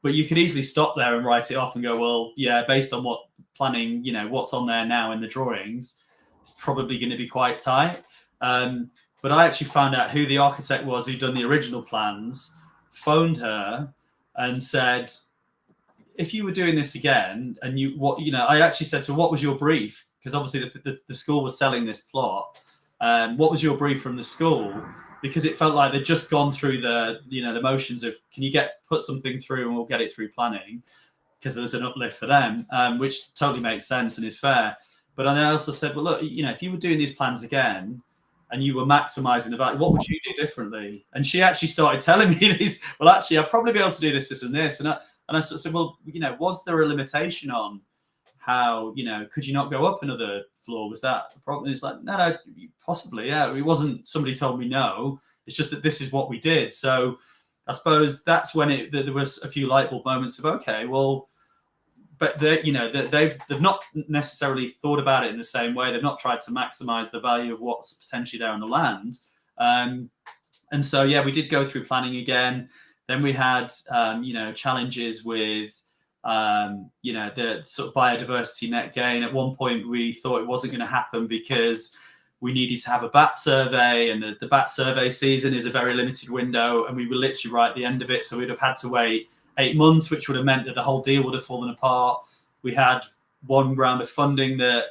But you could easily stop there and write it off and go, well, based on what planning, what's on there now in the drawings, it's probably going to be quite tight. But I actually found out who the architect was who'd done the original plans, phoned her and said, if you were doing this again, and I actually said to her, what was your brief? Because obviously the school was selling this plot. What was your brief from the school? because it felt like they'd just gone through the motions of, can you put something through and we'll get it through planning, because there's an uplift for them, which totally makes sense and is fair. But then I also said, well, look, if you were doing these plans again and you were maximizing the value, what would you do differently? And she actually started telling me these, well, actually, I'll probably be able to do this, this, and this. And I sort of said, well, was there a limitation on how, could you not go up another floor? Was that the problem? It's like, no, possibly, yeah. It wasn't somebody told me no. It's just that this is what we did. So I suppose that's when there was a few light bulb moments of, okay, well, but they've not necessarily thought about it in the same way. They've not tried to maximize the value of what's potentially there on the land. And so, yeah, we did go through planning again. Then we had, challenges with, the sort of biodiversity net gain. At one point, we thought it wasn't going to happen because we needed to have a bat survey, and the bat survey season is a very limited window, and we were literally right at the end of it. So we'd have had to wait 8 months, which would have meant that the whole deal would have fallen apart. We had one round of funding that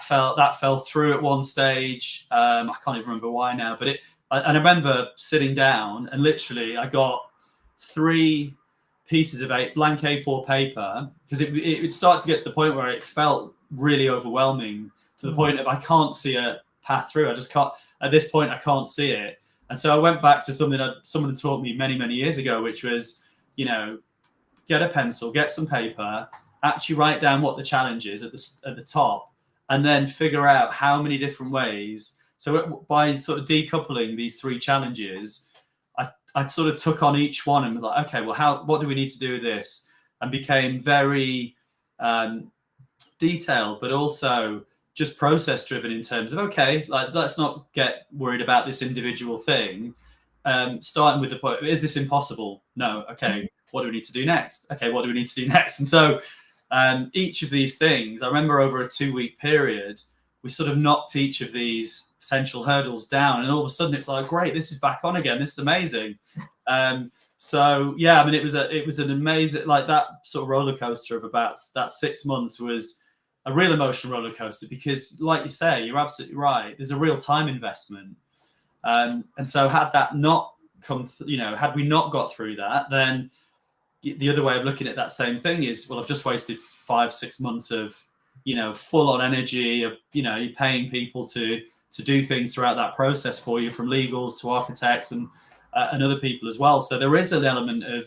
fell through at one stage. I can't even remember why now, but I remember sitting down and literally I got 3 pieces of blank A4 paper, because it started to get to the point where it felt really overwhelming, to the point of I can't see a path through. I just can't, at this point, I can't see it. And so I went back to something that someone taught me many, many years ago, which was, get a pencil, get some paper, actually write down what the challenge is at the top, and then figure out how many different ways. So by sort of decoupling these 3 challenges, I sort of took on each one and was like, okay, well, what do we need to do with this? And became very detailed, but also just process driven in terms of, okay, like, let's not get worried about this individual thing. Starting with the point, is this impossible? No. Okay, what do we need to do next? Okay, what do we need to do next? And so each of these things, I remember over a 2-week period, we sort of knocked each of these potential hurdles down, and all of a sudden it's like, great, this is back on again. This is amazing. So yeah, I mean, it was an amazing, like, that sort of roller coaster of about that 6 months was a real emotional roller coaster, because, like you say, you're absolutely right. There's a real time investment, and so had that not come, had we not got through that, then the other way of looking at that same thing is, well, I've just wasted 5-6 months of, full on energy of, you're paying people to do things throughout that process for you, from legals to architects and other people as well. So there is an element of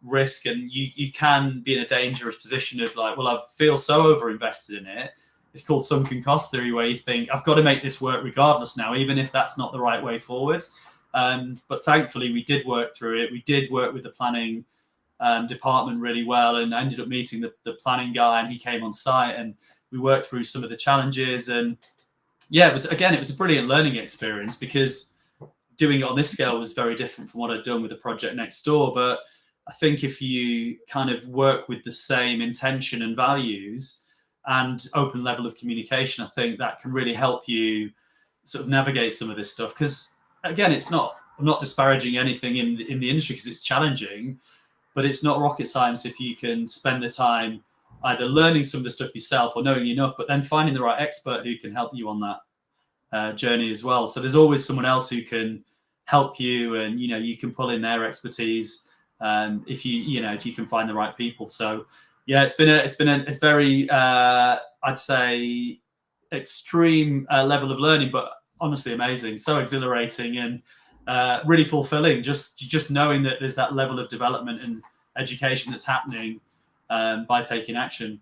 risk, and you can be in a dangerous position of like, well, I feel so over invested in it. It's called sunken cost theory, where you think, I've got to make this work regardless now, even if that's not the right way forward. But thankfully we did work through it. We did work with the planning department really well, and I ended up meeting the planning guy, and he came on site and we worked through some of the challenges. And yeah, it was a brilliant learning experience, because doing it on this scale was very different from what I'd done with the project next door. But I think if you kind of work with the same intention and values and open level of communication, I think that can really help you sort of navigate some of this stuff. Because again, I'm not disparaging anything in the industry, because it's challenging, but it's not rocket science if you can spend the time either learning some of the stuff yourself or knowing enough, but then finding the right expert who can help you on that journey as well. So there's always someone else who can help you, and you can pull in their expertise if you can find the right people. So yeah, it's been a very I'd say extreme level of learning, but honestly amazing, so exhilarating, and really fulfilling, just knowing that there's that level of development and education that's happening by taking action.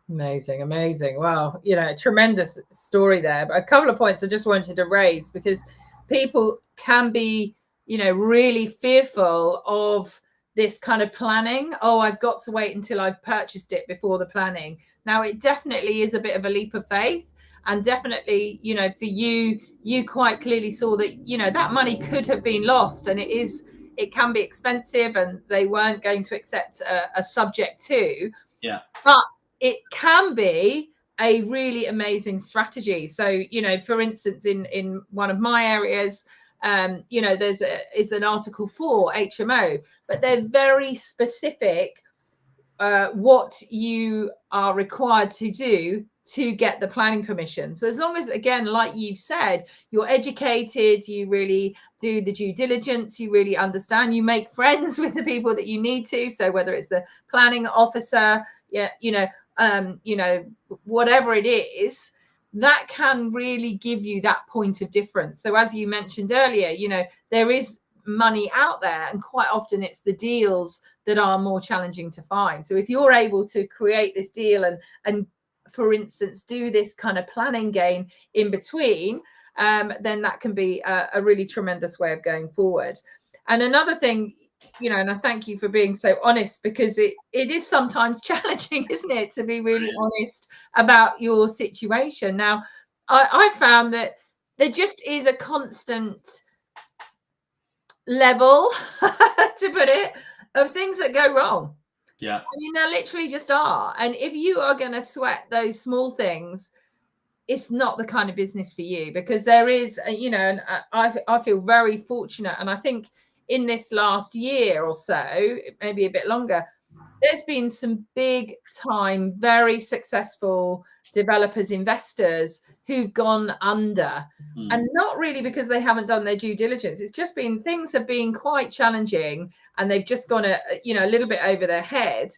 Amazing. Wow, tremendous story there. But a couple of points I just wanted to raise, because people can be really fearful of this kind of planning. Oh, I've got to wait until I've purchased it before the planning. Now, it definitely is a bit of a leap of faith, and definitely for you quite clearly saw that that money could have been lost, and it can be expensive, and they weren't going to accept a subject to. Yeah. But it can be a really amazing strategy. So, for instance, in one of my areas, there's an article for HMO, but they're very specific what you are required to do to get the planning permission. So as long as, again, like you've said, you're educated, you really do the due diligence, you really understand, you make friends with the people that you need to. So whether it's the planning officer, whatever it is, that can really give you that point of difference. So as you mentioned earlier, there is money out there, and quite often it's the deals that are more challenging to find. So if you're able to create this deal and for instance do this kind of planning gain in between, then that can be a really tremendous way of going forward. And another thing, and I thank you for being so honest, because it is sometimes challenging, isn't it, to be really honest about your situation. Now I found that there just is a constant level to put it, of things that go wrong. Yeah, I mean, there literally just are. And if you are going to sweat those small things, it's not the kind of business for you, because there is, and I feel very fortunate. And I think in this last year or so, maybe a bit longer, there's been some big time, very successful developers, investors who've gone under, and not really because they haven't done their due diligence. It's just been, things have been quite challenging and they've just gone a little bit over their head.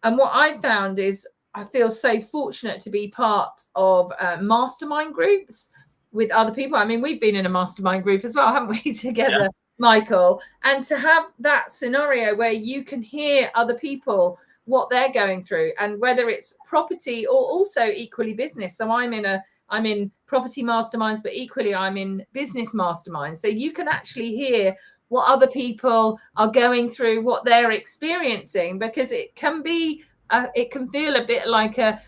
And what I found is, I feel so fortunate to be part of mastermind groups with other people. I mean, we've been in a mastermind group as well, haven't we, together, yes. Michael? And to have that scenario where you can hear other people, what they're going through, and whether it's property or also equally business. So I'm in property masterminds, but equally I'm in business masterminds. So you can actually hear what other people are going through, what they're experiencing, because it can be it can feel a bit like a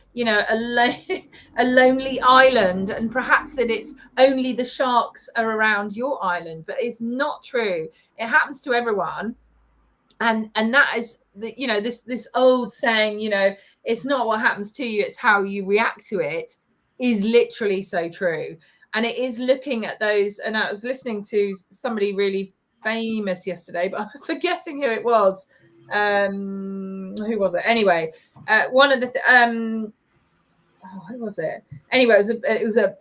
lonely island, and perhaps that it's only the sharks are around your island, but it's not true. It happens to everyone. And that is this old saying, it's not what happens to you, it's how you react to it, is literally so true. And it is looking at those, and I was listening to somebody really famous yesterday, but I'm forgetting who it was. Who was it? Anyway, one of the who was it? Anyway, it was a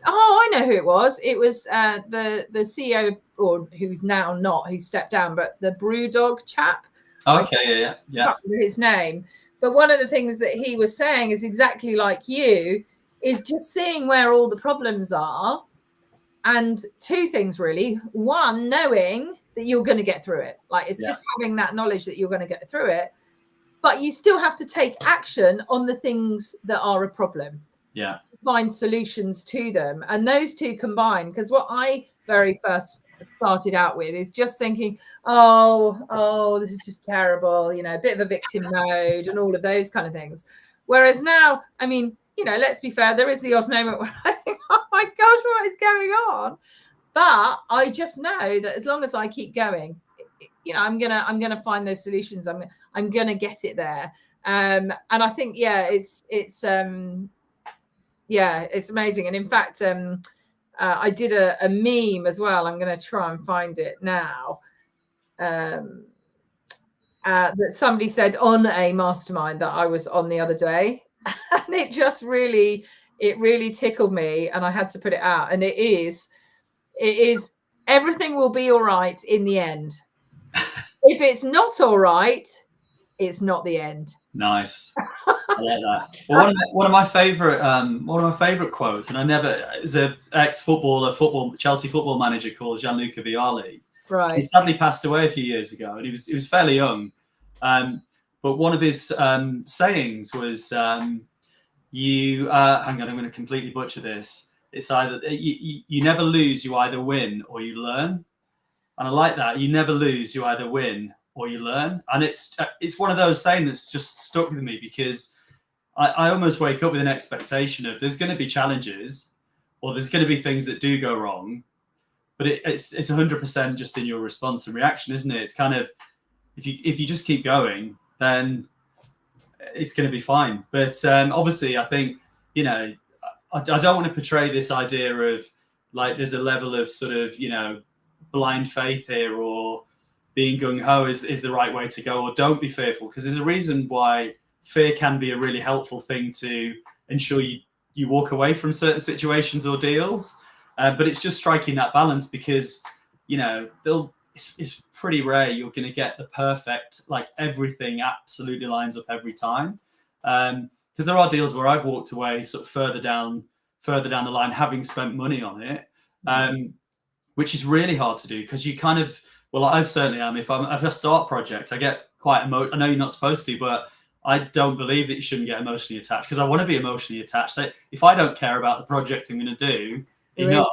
I know who it was. It was the CEO, or who's now not, who stepped down, but the Brewdog chap. Okay, yeah. I can't remember his name. But one of the things that he was saying is exactly like you, is just seeing where all the problems are. And two things really. One, knowing that you're going to get through it. Like, it's just having that knowledge that you're going to get through it. But you still have to take action on the things that are a problem. Yeah. Find solutions to them. And those two combined, because what I very first started out with is just thinking, oh, this is just terrible, a bit of a victim mode and all of those kind of things. Whereas now, I mean, let's be fair, there is the odd moment where I think, oh my gosh, what is going on? But I just know that as long as I keep going, I'm gonna find those solutions. I'm gonna get it there. And I think, it's amazing. And in fact, I did a meme as well. I'm going to try and find it now. That somebody said on a mastermind that I was on the other day, and it just really tickled me, and I had to put it out. And it is everything will be all right in the end. If it's not all right, it's not the end. Nice. I like that. Well, one of my favorite quotes, and is an Chelsea football manager called Gianluca Vialli. Right. He sadly passed away a few years ago, and he was fairly young. But one of his sayings was, hang on, I'm going to completely butcher this. It's either you never lose, you either win or you learn. And I like that. You never lose, you either win or you learn. And it's one of those sayings that's just stuck with me, because I almost wake up with an expectation of there's going to be challenges, or there's going to be things that do go wrong, but it's 100% just in your response and reaction, isn't it? It's kind of, if you just keep going, then it's going to be fine. But obviously, I think, I don't want to portray this idea of like there's a level of sort of, blind faith here, or being gung-ho is the right way to go, or don't be fearful, because there's a reason why fear can be a really helpful thing to ensure you you walk away from certain situations or deals. But it's just striking that balance, because, you know, it's pretty rare you're going to get the perfect, like everything absolutely lines up every time. Because there are deals where I've walked away sort of further down the line, having spent money on it, which is really hard to do, because you kind of, well, I certainly am. If I start a project, I get quite I know you're not supposed to, but I don't believe that you shouldn't get emotionally attached, because I want to be emotionally attached. If I don't care about the project I'm going to do enough,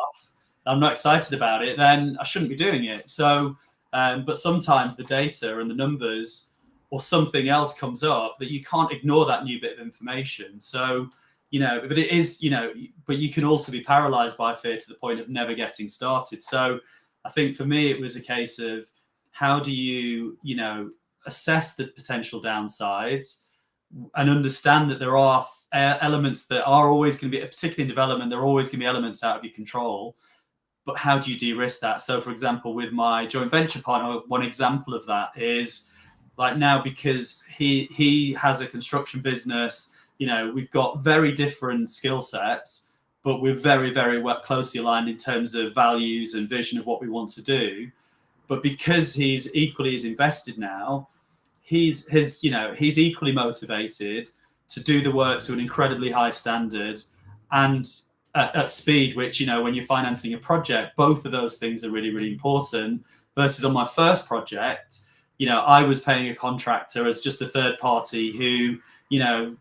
I'm not excited about it, then I shouldn't be doing it. So, but sometimes the data and the numbers or something else comes up that you can't ignore that new bit of information. So, you know, but it is, you know, but you can also be paralyzed by fear to the point of never getting started. So I think for me, it was a case of, how do you, you know, assess the potential downsides and understand that there are elements that are always going to be, particularly in development, there are always going to be elements out of your control. But how do you de-risk that? So, for example, with my joint venture partner, one example of that is, like, now, because he has a construction business, you know, we've got very different skill sets, but we're very, very closely aligned in terms of values and vision of what we want to do. But because he's equally as invested now, he's equally motivated to do the work to an incredibly high standard and at speed, which, you know, when you're financing a project, both of those things are really, really important. Versus on my first project, you know, I was paying a contractor as just a third party who, you know,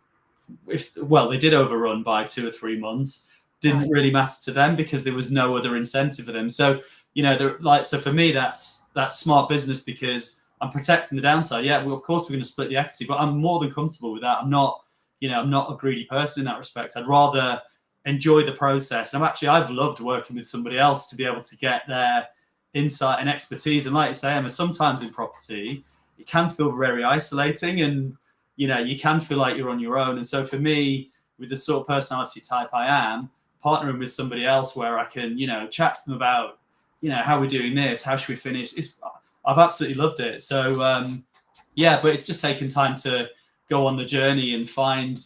they did overrun by 2 or 3 months, didn't really matter to them because there was no other incentive for them. So, you know, so for me, that's smart business, because I'm protecting the downside. Yeah, well, of course we're going to split the equity, but I'm more than comfortable with that. I'm not a greedy person in that respect. I'd rather enjoy the process. And I've loved working with somebody else to be able to get their insight and expertise. And like you say, Emma, sometimes in property, it can feel very isolating, and, you know, you can feel like you're on your own. And so for me, with the sort of personality type I am, partnering with somebody else where I can, you know, chat to them about, you know, how we're doing this, how should we finish, I've absolutely loved it. So but it's just taken time to go on the journey and find,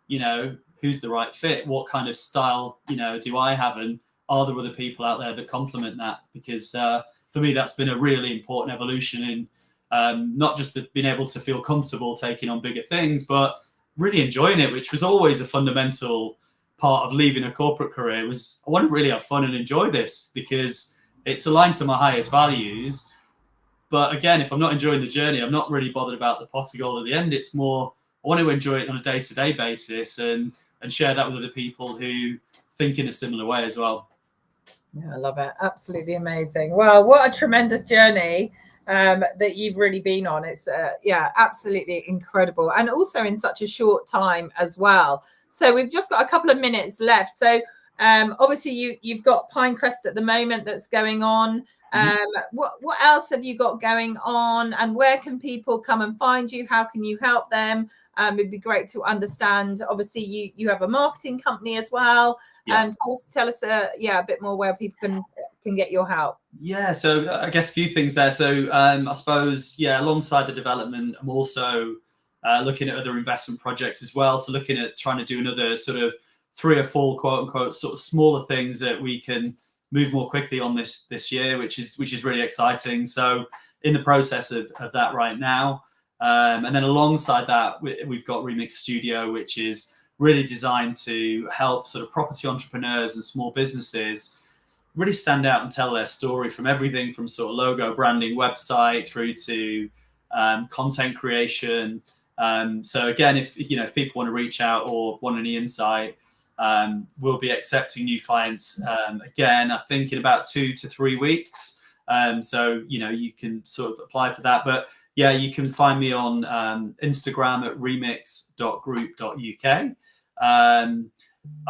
you know, who's the right fit, what kind of style, you know, do I have, and are there other people out there that complement that? Because for me, that's been a really important evolution in not just being able to feel comfortable taking on bigger things, but really enjoying it, which was always a fundamental part of leaving a corporate career. Was I want to really have fun and enjoy this, because it's aligned to my highest values. But again, if I'm not enjoying the journey, I'm not really bothered about the pot of gold at the end. It's more, I want to enjoy it on a day-to-day basis and share that with other people who think in a similar way as well. Yeah, I love it. Absolutely amazing. Well, what a tremendous journey that you've really been on. It's absolutely incredible, and also in such a short time as well. So we've just got a couple of minutes left. So obviously you've got Pinecrest at the moment that's going on. What else have you got going on, and where can people come and find you? How can you help them? It'd be great to understand. Obviously, you have a marketing company as well. And tell us a bit more where people can get your help. Yeah, so I guess a few things there. So I suppose, alongside the development, I'm also looking at other investment projects as well. So looking at trying to do another sort of 3 or 4 quote unquote sort of smaller things that we can move more quickly on this year, which is really exciting. So in the process of that right now. And then alongside that, we've got Remix Studio, which is really designed to help sort of property entrepreneurs and small businesses really stand out and tell their story, from everything from sort of logo, branding, website, through to content creation. So again, if people want to reach out or want any insight, we'll be accepting new clients again, I think in about 2 to 3 weeks. So you can sort of apply for that. But yeah, you can find me on Instagram at remix.group.uk. I'm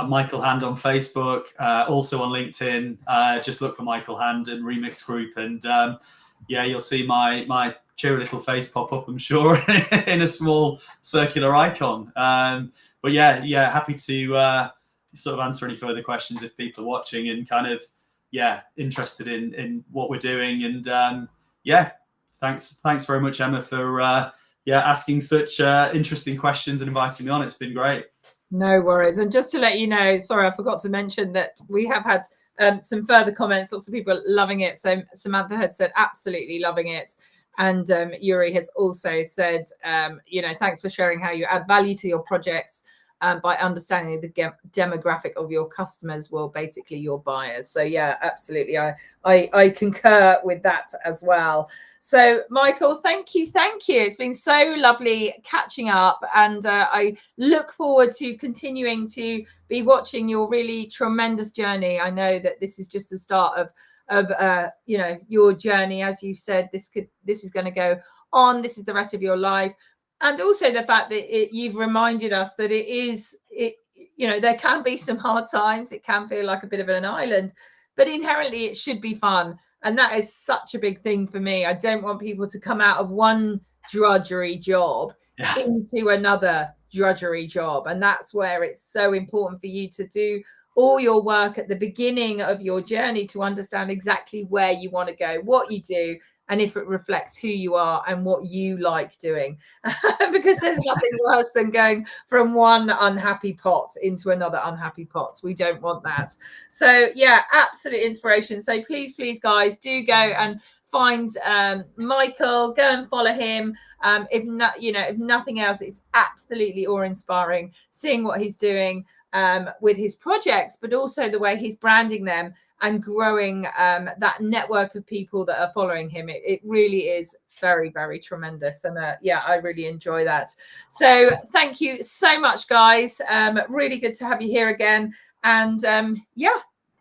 Michael Hand on Facebook, also on LinkedIn. Just look for Michael Hand and Remix Group, and you'll see my cheery little face pop up, I'm sure, in a small circular icon. But happy to sort of answer any further questions if people are watching and kind of interested in what we're doing. And thanks very much, Emma, for asking such interesting questions and inviting me on. It's been great. No worries. And just to let you know, sorry, I forgot to mention that we have had some further comments. Lots of people loving it. So Samantha had said absolutely loving it. And Yuri has also said, thanks for sharing how you add value to your projects by understanding the demographic of your customers, well, basically your buyers. So yeah, absolutely. I concur with that as well. So Michael, thank you. It's been so lovely catching up, and I look forward to continuing to be watching your really tremendous journey. I know that this is just the start of your journey. As you've said, this is going to go on. This is the rest of your life. And also the fact that you've reminded us that there can be some hard times. It can feel like a bit of an island, but inherently it should be fun. And that is such a big thing for me. I don't want people to come out of one drudgery job into another drudgery job. And that's where it's so important for you to do all your work at the beginning of your journey to understand exactly where you want to go, what you do, and if it reflects who you are and what you like doing. Because there's nothing worse than going from one unhappy pot into another unhappy pot. We don't want that. So yeah, absolute inspiration. So please, guys, do go and find Michael, go and follow him. If nothing else, it's absolutely awe-inspiring seeing what he's doing with his projects, but also the way he's branding them and growing that network of people that are following him. It really is very, very tremendous. And I really enjoy that. So thank you so much, guys. Really good to have you here again. And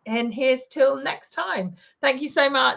and here's till next time. Thank you so much.